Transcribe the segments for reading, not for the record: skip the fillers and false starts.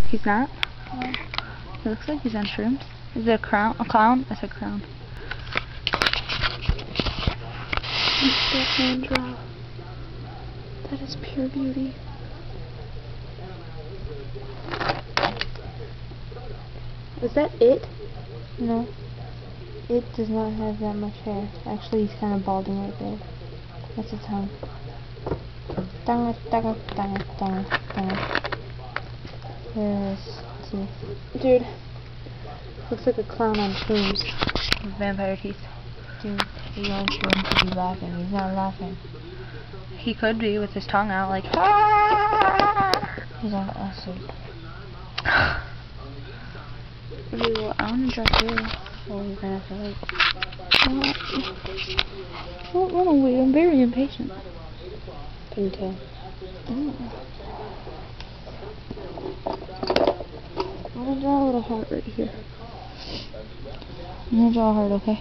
He's not? No. He looks like he's on shrooms. Is it a crown? A clown? I said crown. That man draw. That is pure beauty. Is that it? No. It does not have that much hair. Actually, he's kind of balding right there. That's his tongue. There's teeth. Dude. Looks like a clown on shrooms. Vampire teeth. Dude, he wants him to be laughing. He's not laughing. He could be with his tongue out like ah! He's on acid. Ew, I want to drop you. Oh, you're gonna have to wait. Don't run away, I'm very impatient. Couldn't tell. I'm gonna draw a little heart right here. I'm gonna draw a heart, okay?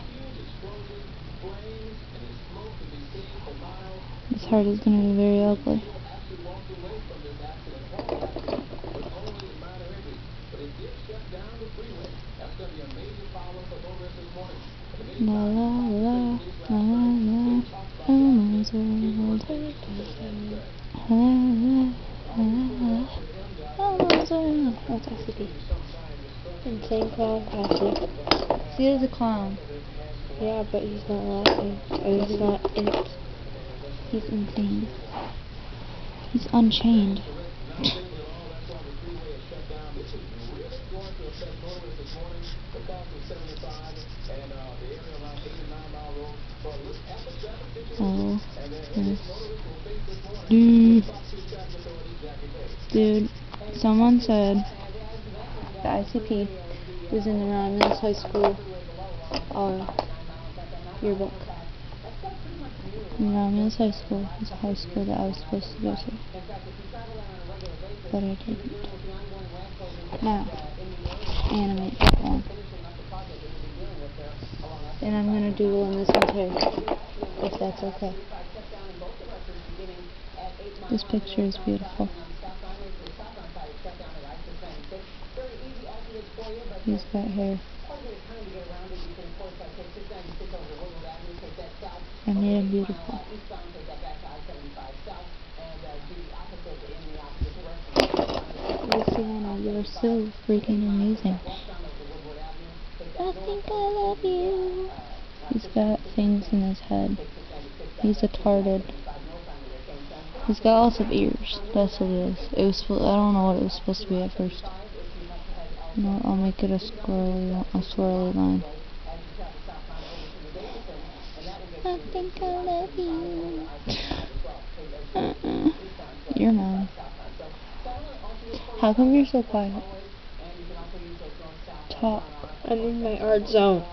This heart is gonna be very ugly. La la la la la almost world. La la la almost world. What's SCP? Insane clown costume. See, there's a clown. Yeah, but he's not laughing. Or he's not it. He's insane. He's unchained. Oh, yes. Dude, someone said the ICP was in the Romulus High School yearbook. Romulus High School is a high school that I was supposed to go to, but I didn't. Now, animate that one. And I'm going to doodle in this one's hair, if that's okay. This picture is beautiful. He's got hair. I made him beautiful. Luciano, you're so freaking amazing. I think I love you. He's got things in his head. He's retarded. He's got lots of ears. That's what it is. I don't know what it was supposed to be at first. No, I'll make it a swirly line. I think I love you. You're mine. How come you're so quiet? Talk. I'm in my art zone.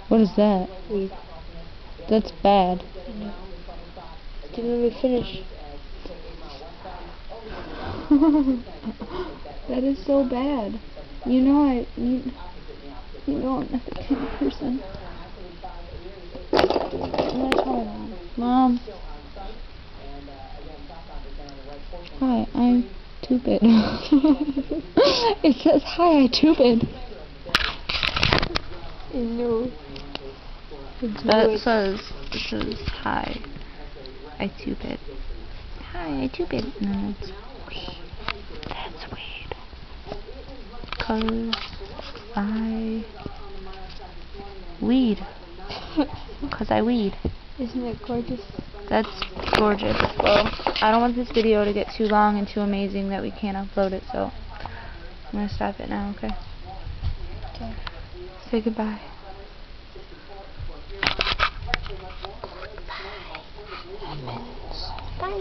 What is that? Weed. That's bad. Didn't let me finish. That is so bad. You know I'm not that kind of person. I'm gonna tell Mom. Hi, I'm Tubid. It says hi, I Tubid. No. It says hi, I Tubid. Hi, I Tubid. And then it's weed. That's weed. 'Cause I weed. 'Cause I weed. Isn't it gorgeous? That's gorgeous. Well, I don't want this video to get too long and too amazing that we can't upload it, so I'm going to stop it now, okay? Okay. Say goodbye. Bye.